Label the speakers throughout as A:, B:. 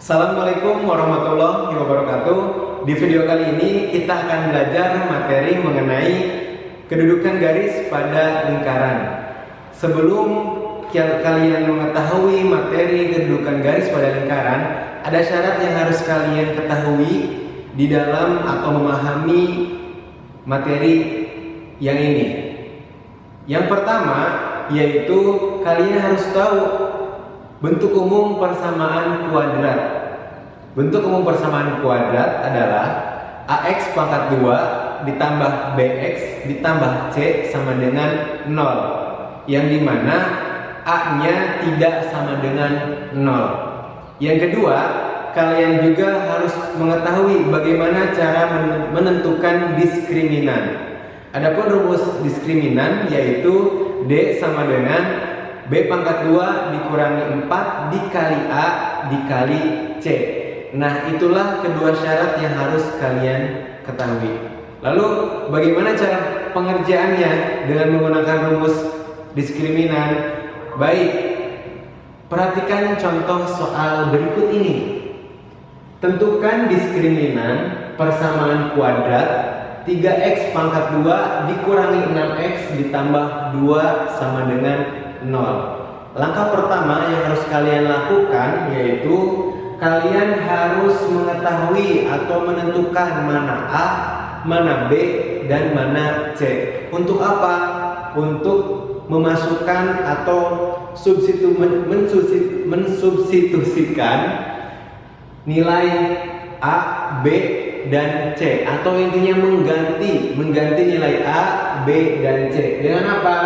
A: Assalamualaikum warahmatullahi wabarakatuh. Di video kali ini kita akan belajar materi mengenai kedudukan garis pada lingkaran. Sebelum kalian mengetahui materi kedudukan garis pada lingkaran, ada syarat yang harus kalian ketahui di dalam atau memahami materi yang ini. Yang pertama yaitu kalian harus tahu bentuk umum persamaan kuadrat. Bentuk umum persamaan kuadrat adalah AX pangkat 2 ditambah BX ditambah C sama dengan 0, yang dimana A-nya tidak sama dengan 0. Yang kedua, kalian juga harus mengetahui bagaimana cara menentukan diskriminan. Adapun rumus diskriminan yaitu D sama dengan B pangkat 2 dikurangi 4 dikali A dikali C. Nah, itulah kedua syarat yang harus kalian ketahui. Lalu bagaimana cara pengerjaannya dengan menggunakan rumus diskriminan? Baik, perhatikan contoh soal berikut ini. Tentukan diskriminan persamaan kuadrat 3x pangkat 2 dikurangi 6x ditambah 2 sama dengan 0. Langkah pertama yang harus kalian lakukan yaitu kalian harus mengetahui atau menentukan mana A, mana B, dan mana C. Untuk apa? Untuk memasukkan atau mensubstitusikan nilai A, B, dan C, atau intinya mengganti nilai A, B, dan C. Dengan apa?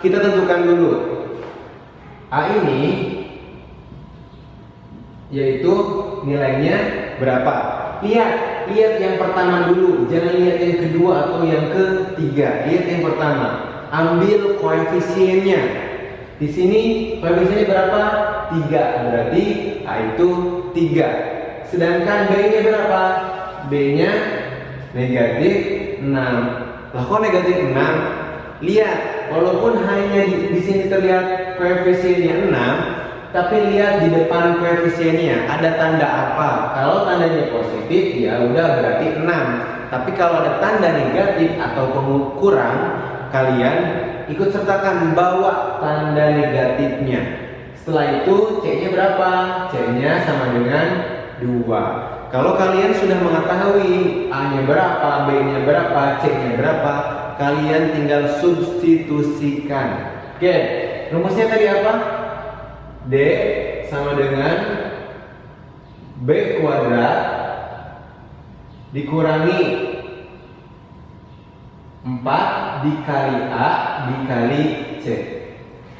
A: Kita tentukan dulu A ini yaitu nilainya berapa. Lihat yang pertama dulu, jangan lihat yang kedua atau yang ketiga. Lihat yang pertama, ambil koefisiennya. Di sini koefisiennya berapa? 3, berarti A itu 3. Sedangkan B-nya berapa? B-nya negatif 6. Lah kok negatif 6? Lihat, walaupun hanya di sini terlihat koefisiennya 6, tapi lihat di depan koefisiennya ada tanda apa? Kalau tandanya positif, ya udah berarti 6. Tapi kalau ada tanda negatif atau pengukuran, kalian ikut sertakan bawa tanda negatifnya. Setelah itu C-nya berapa? C-nya sama dengan 2. Kalau kalian sudah mengetahui A-nya berapa, B-nya berapa, C-nya berapa, kalian tinggal substitusikan. Oke, rumusnya tadi apa? D sama dengan B kuadrat dikurangi 4 dikali A dikali C.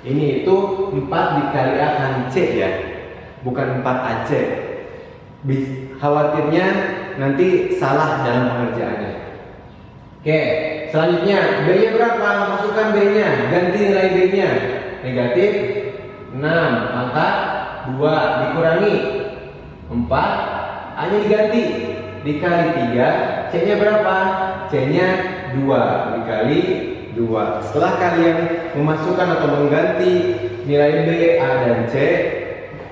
A: Ini itu 4 dikali A kan C ya, bukan 4AC. Khawatirnya nanti salah dalam pengerjaannya. Oke, selanjutnya B-nya berapa? Masukkan B-nya, ganti nilai B-nya. Negatif 6 pangkat 2 dikurangi 4, A-nya diganti dikali 3, C-nya berapa? C-nya 2 dikali 2. Setelah kalian memasukkan atau mengganti nilai B, A, dan C,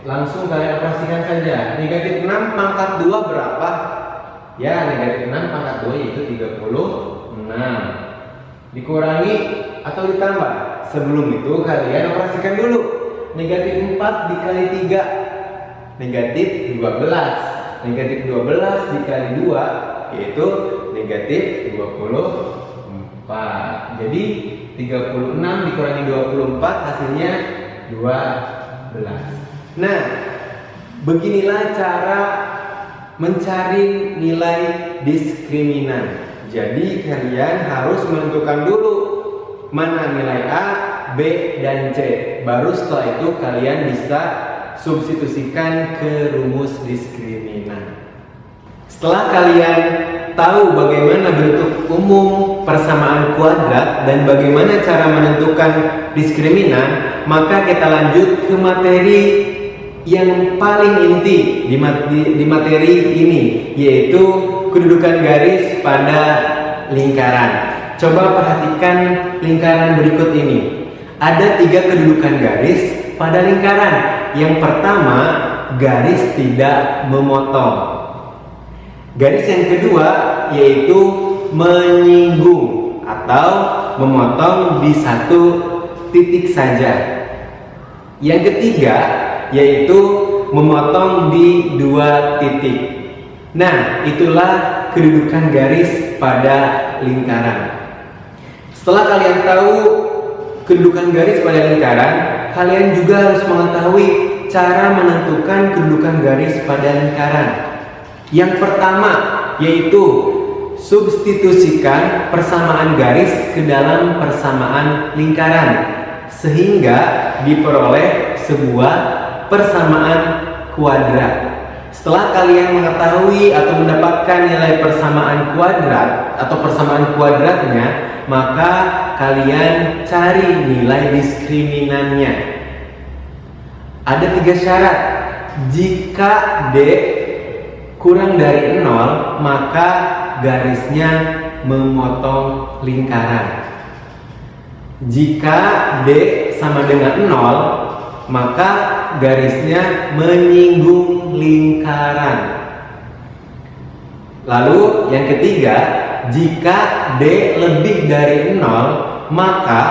A: langsung kalian operasikan saja. Negatif 6 pangkat 2 berapa? Ya, negatif 6 pangkat 2 yaitu 36. Dikurangi atau ditambah? Sebelum itu kalian operasikan dulu. Negatif 4 dikali 3 negatif 12. Negatif 12 dikali 2 yaitu negatif 24. Jadi 36 dikurangi 24 hasilnya 12. Nah, beginilah cara mencari nilai diskriminan. Jadi kalian harus menentukan dulu mana nilai A, B, dan C. Baru setelah itu kalian bisa substitusikan ke rumus diskriminan. Setelah kalian tahu bagaimana bentuk umum persamaan kuadrat dan bagaimana cara menentukan diskriminan, maka kita lanjut ke materi yang paling inti di materi ini, yaitu kedudukan garis pada lingkaran. Coba perhatikan lingkaran berikut ini. Ada 3 kedudukan garis pada lingkaran. Yang pertama garis tidak memotong. Garis yang kedua yaitu menyinggung atau memotong di satu titik saja. Yang ketiga yaitu memotong di dua titik. Nah, itulah kedudukan garis pada lingkaran. Setelah kalian tahu kedudukan garis pada lingkaran, kalian juga harus mengetahui cara menentukan kedudukan garis pada lingkaran. Yang pertama yaitu substitusikan persamaan garis ke dalam persamaan lingkaran sehingga diperoleh sebuah persamaan kuadrat. Setelah kalian mengetahui atau mendapatkan nilai persamaan kuadrat atau persamaan kuadratnya, maka kalian cari nilai diskriminannya. Ada 3 syarat. Jika D kurang dari 0, maka garisnya memotong lingkaran. Jika D sama dengan 0, maka garisnya menyinggung lingkaran. Lalu yang ketiga, jika D lebih dari 0, maka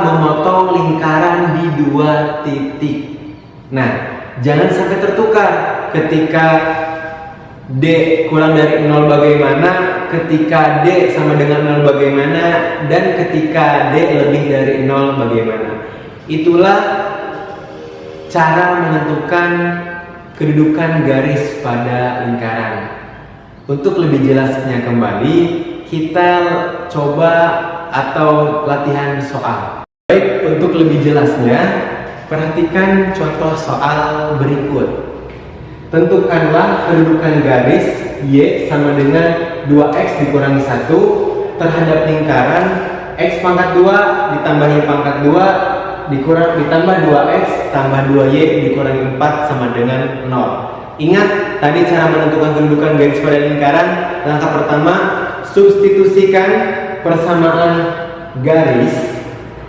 A: memotong lingkaran di 2 titik. Nah, jangan sampai tertukar ketika D kurang dari 0 bagaimana, ketika D sama dengan 0 bagaimana, dan ketika D lebih dari 0 bagaimana. Itulah cara menentukan kedudukan garis pada lingkaran. Untuk lebih jelasnya kembali, kita coba atau latihan soal. Baik, untuk lebih jelasnya, perhatikan contoh soal berikut. Tentukanlah kedudukan garis Y sama dengan 2X dikurangi 1 terhadap lingkaran X pangkat 2 ditambahi pangkat 2 ditambah 2X tambah 2Y dikurangi 4 sama dengan 0. Ingat tadi cara menentukan kedudukan garis pada lingkaran. Langkah pertama, substitusikan persamaan garis.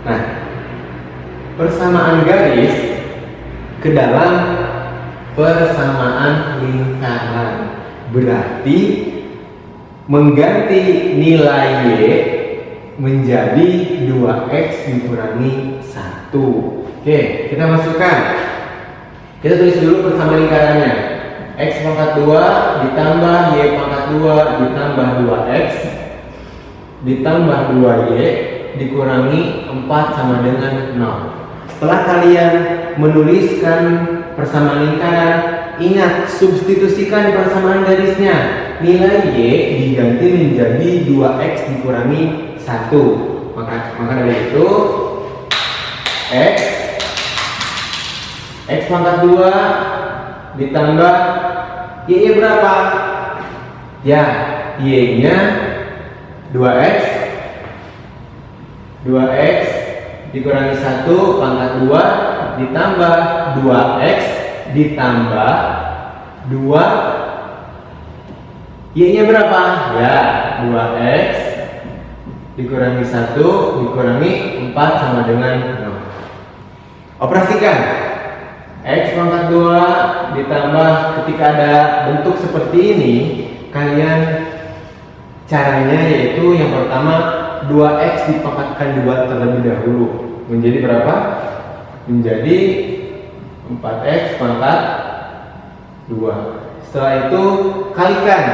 A: Nah, persamaan garis ke dalam persamaan lingkaran berarti mengganti nilai Y menjadi 2X dikurangi 1. Oke, kita masukkan. Kita tulis dulu persamaan lingkarannya. X pangkat 2 ditambah Y pangkat 2 ditambah 2X ditambah 2Y dikurangi 4 sama dengan 0. Setelah kalian menuliskan persamaan lingkaran, ingat substitusikan persamaan garisnya. Nilai Y diganti menjadi 2X dikurangi 1. Maka dari itu X pangkat 2 ditambah Y berapa? Ya, Y nya 2X dikurangi 1 pangkat 2 ditambah 2X ditambah 2 Y nya berapa? Ya, 2X dikurangi 1 dikurangi 4 sama dengan 0. Operasikan. X pangkat 2 ditambah, ketika ada bentuk seperti ini, kalian caranya yaitu yang pertama 2X dipangkatkan 2 terlebih dahulu. Menjadi berapa? Menjadi 4X pangkat 2. Setelah itu kalikan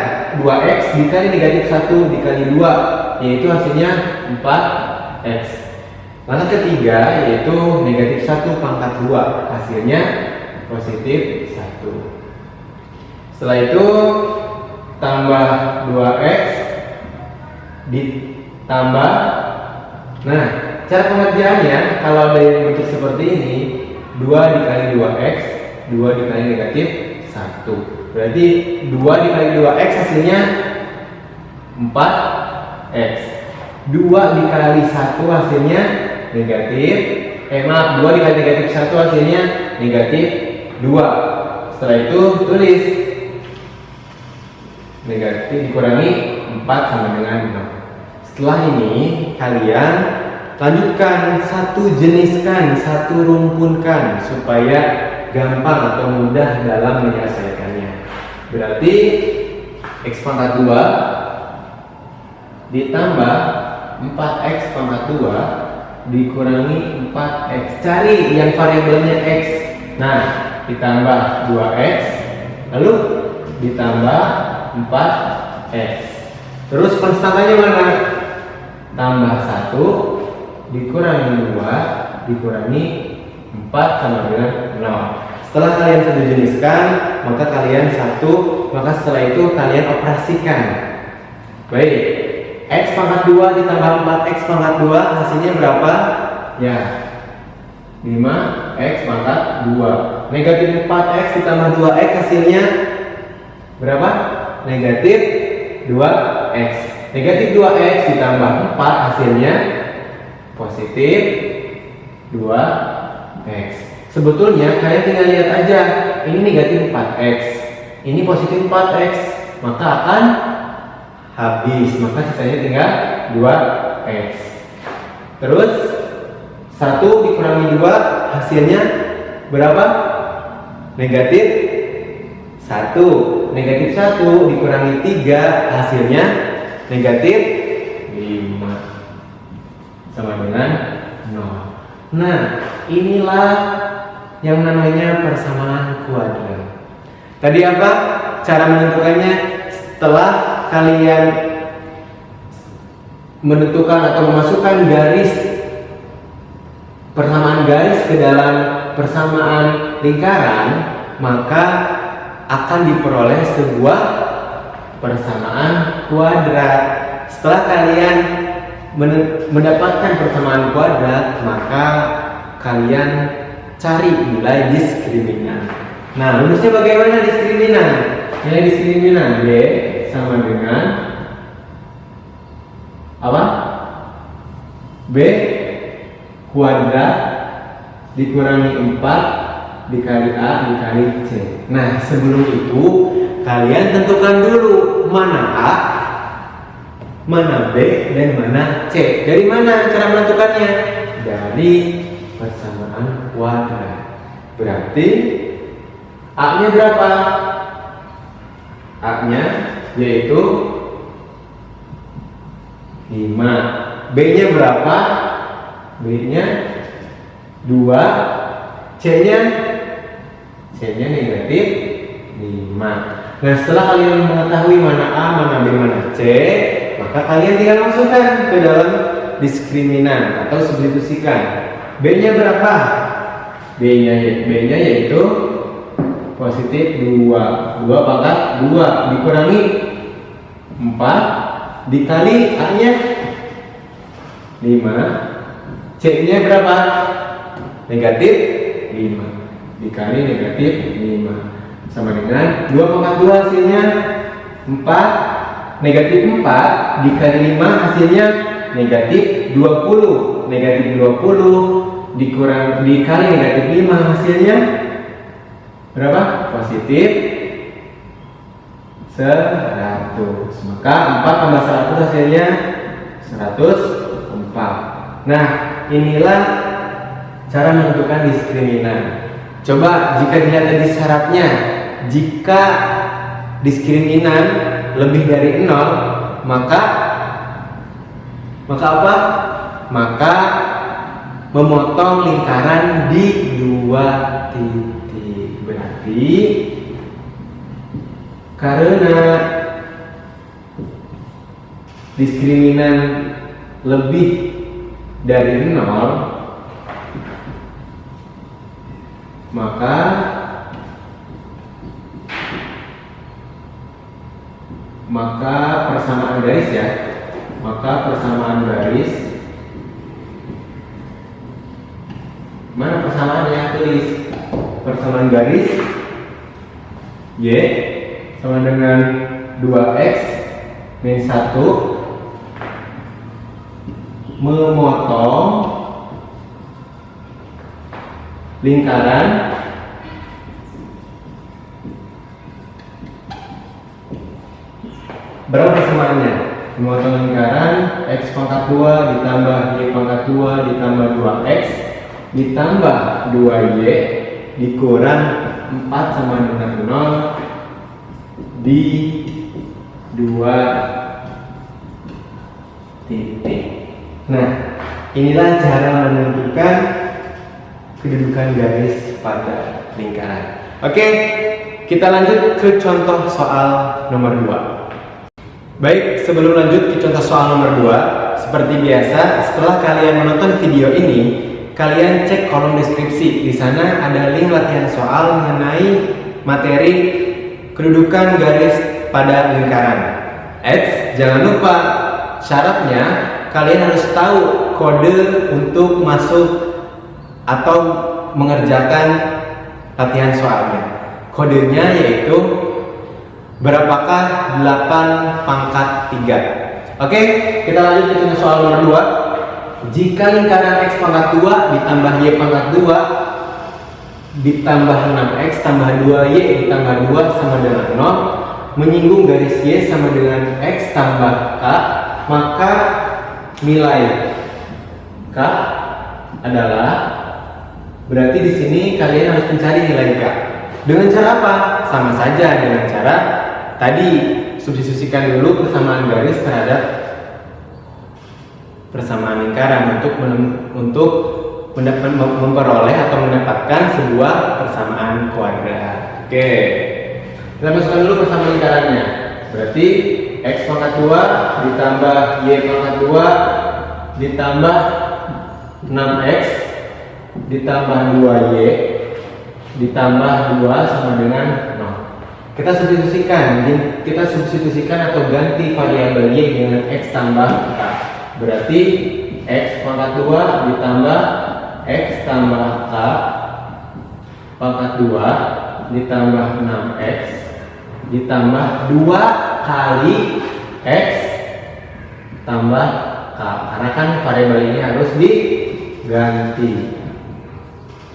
A: 2X dikali negatif 1 dikali 2, yaitu hasilnya 4X. Langkah ketiga yaitu negatif 1 pangkat 2, hasilnya positif 1. Setelah itu tambah 2X ditambah. Nah, cara pengerjaannya kalau ada yang bentuk seperti ini, 2 dikali 2X, 2 dikali negatif 1. Berarti 2 dikali 2X hasilnya 4X. 2 dikali 1 hasilnya negatif. 2 dikali negatif 1 hasilnya negatif 2. Setelah itu tulis negatif dikurangi 4 sama dengan 6. Setelah ini kalian lanjutkan, satu jeniskan, satu rumpunkan supaya gampang atau mudah dalam menyelesaikannya. Berarti X pangkat 2 ditambah 4X pangkat 2 dikurangi 4X. Cari yang variabelnya X. Nah, ditambah 2X lalu ditambah 4X. Terus konstantanya mana? Tambah 1 dikurangi 2 dikurangi 4 sama dengan 0. Setelah kalian satu jeniskan, maka kalian maka setelah itu kalian operasikan. Baik, X pangkat 2 ditambah 4X pangkat 2 hasilnya berapa? Ya, 5X pangkat 2. Negatif 4X ditambah 2X hasilnya berapa? Negatif 2X. Negatif 2X ditambah 4 hasilnya positif 2X. Sebetulnya kalian tinggal lihat aja, ini negatif 4X, ini positif 4X, maka akan habis, maka sisanya tinggal 2X. Terus 1 dikurangi 2 hasilnya berapa? Negatif 1. Negatif 1 dikurangi 3 hasilnya negatif 5 sama dengan 0. Nah, inilah yang namanya persamaan kuadrat. Tadi apa cara menentukannya? Setelah kalian menentukan atau memasukkan persamaan garis ke dalam persamaan lingkaran, maka akan diperoleh sebuah persamaan kuadrat. Setelah kalian mendapatkan persamaan kuadrat, maka kalian cari nilai diskriminan. Nah, rumusnya bagaimana diskriminan? Nilai diskriminan Y sama dengan apa? B kuadrat dikurangi 4 dikali A dikali C. Nah, sebelum itu kalian tentukan dulu mana A, mana B, dan mana C. Dari mana cara menentukannya? Dari persamaan kuadrat. Berarti A-nya berapa? A-nya yaitu 5. B-nya berapa? B-nya 2. C-nya negatif 5. Nah, setelah kalian mengetahui mana A, mana B, mana C, maka kalian tinggal masukkan ke dalam diskriminan atau substitusikan. B-nya berapa? B-nya yaitu positif 2. 2 pangkat 2 dikurangi 4 dikali A-nya 5. C-nya berapa? Negatif 5 dikali negatif 5 sama dengan 2 pangkat 2 hasilnya 4. Negatif 4 dikali 5 hasilnya negatif 20. Negatif 20 dikali negatif 5 hasilnya berapa? Positif 100. Maka 4 tambah 100 hasilnya 104. Nah, inilah cara menentukan diskriminan. Coba jika dilihat dari syaratnya, jika diskriminan lebih dari 0, maka apa? Maka memotong lingkaran di 2 titik. Berarti karena diskriminan lebih dari 0, maka persamaan garis mana persamaannya? Tulis persamaan garis Y sama dengan 2X min 1 memotong lingkaran berapa persamaannya? memotong lingkaran X pangkat 2 ditambah Y pangkat 2 ditambah 2X ditambah 2Y dikurang 4 sama dengan 0 di 2 titik. Nah, inilah cara menentukan kedudukan garis pada lingkaran. Oke, kita lanjut ke contoh soal nomor 2. Baik, sebelum lanjut ke contoh soal nomor 2, seperti biasa, setelah kalian menonton video ini, kalian cek kolom deskripsi. Di sana ada link latihan soal mengenai materi kedudukan garis pada lingkaran. Jangan lupa syaratnya kalian harus tahu kode untuk masuk atau mengerjakan latihan soalnya. Kodenya yaitu berapakah 8 pangkat 3. Oke, kita lanjut ke soal nomor 2. Jika lingkaran X pangkat 2 ditambah Y pangkat 2 ditambah 6X tambah 2Y ditambah 2 sama dengan 0 menyinggung garis Y sama dengan X tambah K, maka nilai K adalah, berarti di sini kalian harus mencari nilai K. Dengan cara apa? Sama saja dengan cara tadi, substitusikan dulu persamaan garis terhadap persamaan lingkaran untuk memperoleh atau mendapatkan sebuah persamaan kuadrat. Oke, kita masukkan dulu persamaan lingkarannya. Berarti X pangkat 2 ditambah Y pangkat 2 ditambah 6X ditambah 2Y ditambah 2 sama dengan 0. Kita substitusikan atau ganti variabel Y dengan X tambah K. Berarti X pangkat 2 ditambah X tambah K pangkat 2 ditambah 6X ditambah 2 kali X tambah K, karena kan variabel ini harus diganti.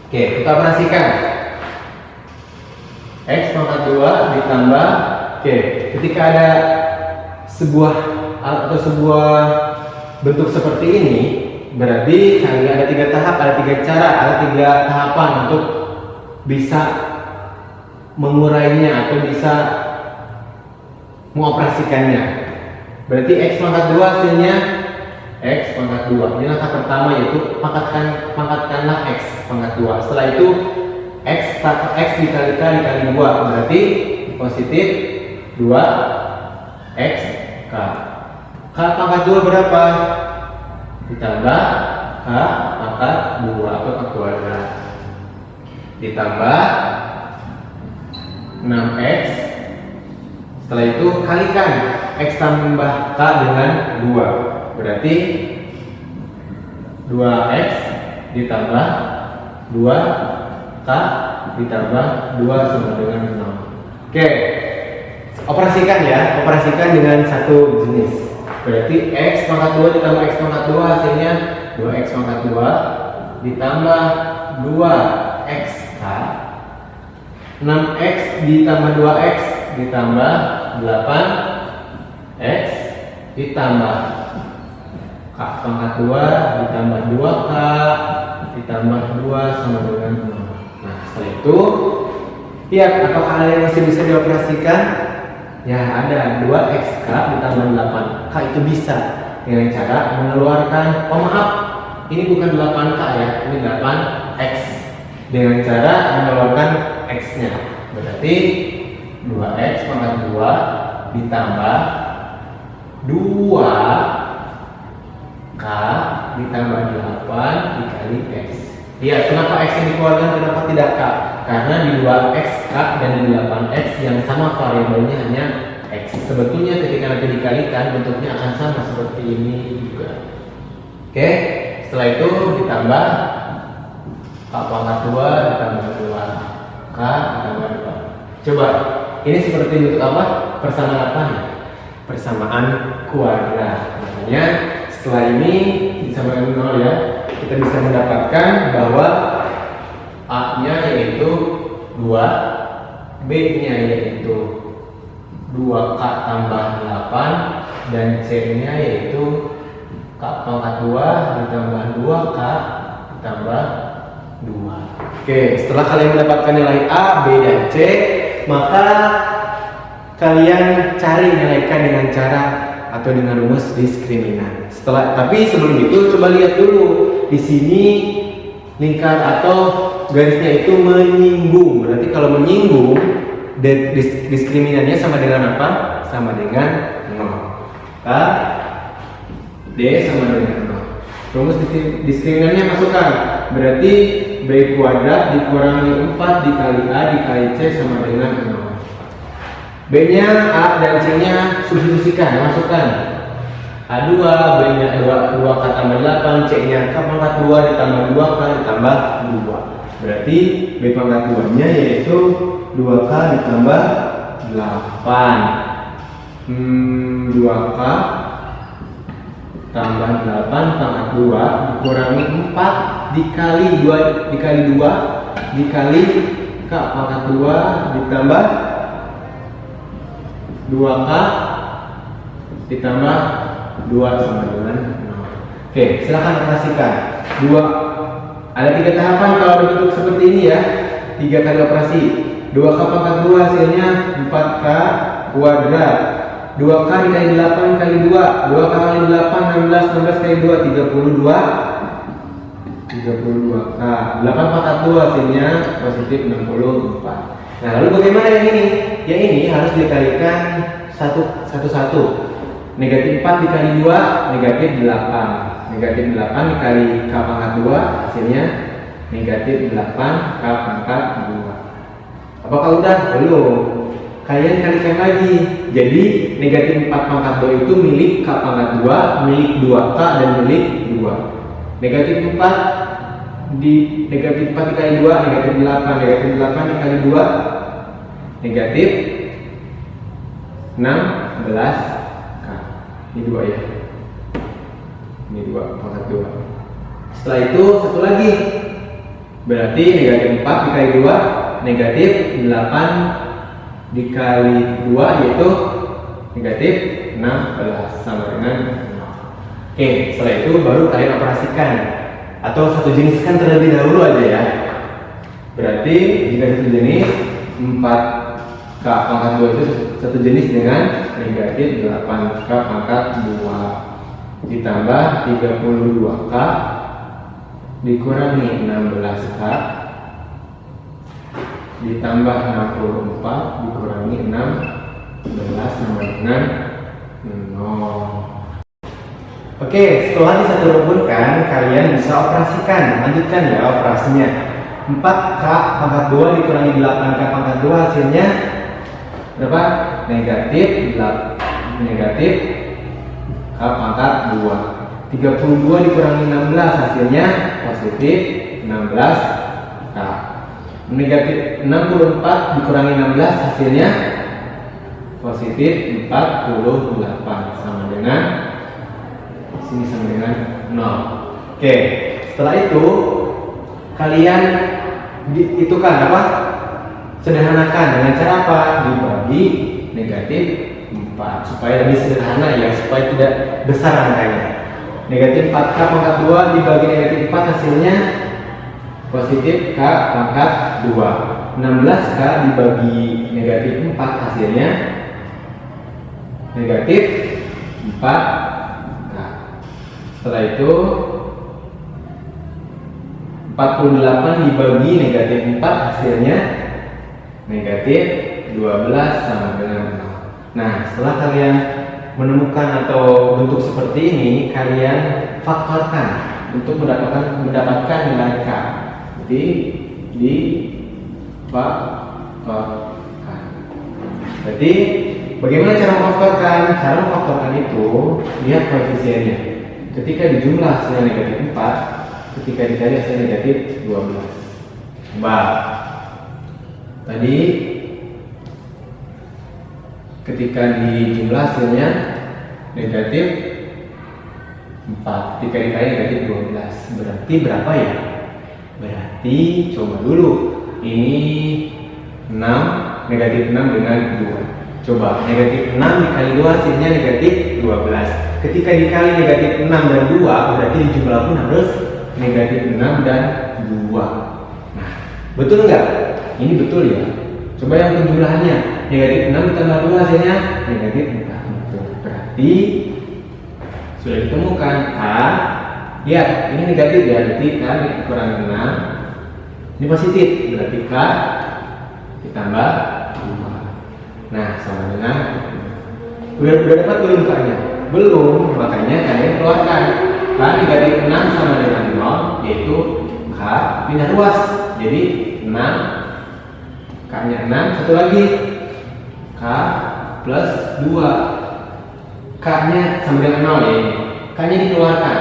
A: Oke, kita operasikan. X pangkat 2 ditambah, ketika ada sebuah bentuk seperti ini, berarti ada 3 tahap, ada 3 cara, ada 3 tahapan untuk bisa mengurainya atau bisa mengoperasikannya. Berarti X pangkat 2 hasilnya X pangkat 2. Ini langkah pertama, yaitu pangkatkanlah X pangkat 2. Setelah itu X dikali 2, berarti positif 2 X K. K pangkat 2 berapa? Ditambah K pangkat 2 atau K kuadrat ditambah 6X. Setelah itu kalikan X tambah K dengan 2, berarti 2X ditambah 2K ditambah 2 sama dengan 0. Oke, operasikan dengan satu jenis. Berarti X pangkat 2 ditambah X pangkat 2 hasilnya 2X pangkat 2 ditambah 2XK, 6X ditambah 2X ditambah 8X ditambah K pangkat 2 ditambah 2K ditambah 2 sama dengan 0. Nah, setelah itu apakah hal yang masih bisa dioperasikan? Ya, ada 2XK ditambah 8K itu bisa dengan cara mengeluarkan, ini bukan 8K ya, ini 8X, dengan cara mengeluarkan X-nya. Berarti 2X pangkat 2 ditambah 2K ditambah 8 dikali X. Iya, kenapa X yang dikeluarkan, kenapa tidak K? Karena di 2XK dan di 8X yang sama variabelnya hanya X. Sebetulnya ketika nanti dikalikan bentuknya akan sama seperti ini juga. Oke, setelah itu ditambah K pangkat 2 ditambah 2K ditambah 2. Coba, ini seperti bentuk apa? Persamaan apa nih? Persamaan kuadrat. Makanya setelah ini disamakan 0 ya, kita bisa mendapatkan bahwa A-nya yaitu 2, B-nya yaitu 2K tambah 8, dan C-nya yaitu K pangkat 2 ditambah 2K ditambah 2. Oke, setelah kalian mendapatkan nilai A, B, dan C, maka kalian cari nilai K dengan cara atau dengan rumus diskriminan. Tapi sebelum itu coba lihat dulu di sini lingkar atau garisnya itu menyinggung. Berarti kalau menyinggung, diskriminannya sama dengan apa? Sama dengan 0. K D sama dengan 0. Rumus diskriminannya masukkan. Berarti B kuadrat dikurangi 4 dikali A dikali C sama dengan 0. B nya A dan C nya substitusikan, masukkan. A2, B nya 2K tambah 8, C nya K pangkat 2 ditambah 2K ditambah 2. Berarti B pangkat 2 nya yaitu 2K ditambah 8. 2K tambah 8 pangkat 2 dikurangi 4 dikali 2 dikali K pangkat 2 ditambah 2K ditambah 2 sama dengan 0. Oke, silahkan operasikan. Ada 3 tahapan kalau berbentuk seperti ini ya. 3 kali operasi. 2K pangkat 2 hasilnya 4K kuadrat. 2K dikali 8 kali 2. 2K kali 8 16, 16 kali 2 32K. 8 pangkat 2 hasilnya positif 64. Nah, lalu bagaimana yang ini? Yang ini harus dikalikan satu-satu. Negatif 4 dikali 2 negatif 8. Negatif 8 dikali K pangkat 2 hasilnya negatif 8 K pangkat 2. Apakah udah? Belum. Kalian kalikan lagi. Jadi negatif 4 pangkat 2 itu milik K pangkat 2, milik 2K dan milik 2. Negatif 4 dikali 2 negatif 8. Negatif 8 dikali 2 negatif 16. Ini 2 ya. Ini 2 pangkat 2. Setelah itu satu lagi. Berarti negatif 4 dikali 2 negatif 8 dikali 2 yaitu negatif 16 sama dengan 0. Oke, setelah itu baru kalian operasikan atau satu jeniskan terlebih dahulu aja ya. Berarti jika satu jenis 4K pangkat 2 itu satu jenis dengan negatif 8K pangkat 2 ditambah 32K dikurangi 16K ditambah 64 dikurangi 16 sama dengan 0. Oke, setelah disatu rumuskan, kalian bisa operasikan. Lanjutkan ya operasinya. 4K pangkat 2 dikurangi 8K pangkat 2 hasilnya berapa? Negatif K pangkat 2. 32 dikurangi 16 hasilnya positif 16K. Negatif 64 dikurangi 16 hasilnya positif 48 sama dengan sini sama dengan 0. Oke, setelah itu kalian hitungkan apa? Sederhanakan dengan cara apa? Dibagi negatif 4 supaya lebih sederhana ya, supaya tidak besar angkanya. Negatif 4K pangkat 2 dibagi negatif 4 hasilnya positif K pangkat 2. 16K dibagi negatif 4 hasilnya negatif 4K. Setelah itu 48 dibagi negatif 4 hasilnya negatif 12 sama dengan 0. Nah, setelah kalian menemukan atau bentuk seperti ini, kalian faktorkan untuk mendapatkan nilai K. Jadi difaktorkan. Jadi bagaimana cara memfaktorkan? Cara memfaktorkan itu lihat koefisiennya. Ketika dijumlah hasilnya negatif 4, ketika dikali hasilnya negatif 12. Coba. Tadi ketika dijumlah hasilnya negatif 4, ketika dikali negatif 12. Berarti berapa ya? Berarti coba dulu. Ini 6, negatif 6 dengan 2. Coba, negatif 6 dikali 2 hasilnya negatif 12. Ketika dikali negatif 6 dan 2, berarti dijumlah pun harus negatif 6 dan 2. Nah, betul nggak? Ini betul ya. Coba yang penjumlahannya, negatif 6 ditambah 2 hasilnya negatif 4. Berarti sudah ditemukan K. Ya, ini negatif ya, berarti K kurang 6. Ini positif, berarti K ditambah 2. Nah, sama dengan udah dapat belum K-nya? Belum, makanya kalian keluarkan. K negatif 6 sama dengan 0, yaitu K pindah ruas. Jadi 6, K-nya 6, satu lagi K plus 2. K-nya sama dengan 0 ya ini. K-nya dikeluarkan.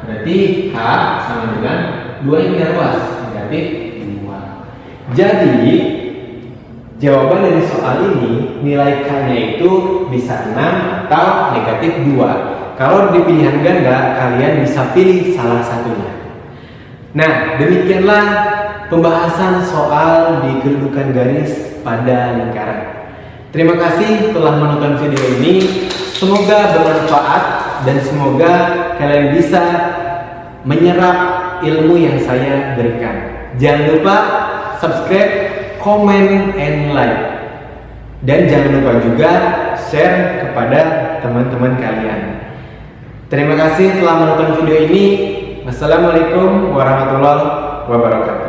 A: Berarti K sama dengan 2 yang pindah ruas, negatif 2. Jadi jawaban dari soal ini nilai K-nya itu bisa 6 atau negatif 2. Kalau di pilihan ganda, kalian bisa pilih salah satunya. Nah, demikianlah pembahasan soal di kedudukan garis pada lingkaran. Terima kasih telah menonton video ini. Semoga bermanfaat dan semoga kalian bisa menyerap ilmu yang saya berikan. Jangan lupa subscribe, comment, and like. Dan jangan lupa juga share kepada teman-teman kalian. Terima kasih telah menonton video ini. Wassalamualaikum warahmatullahi wabarakatuh.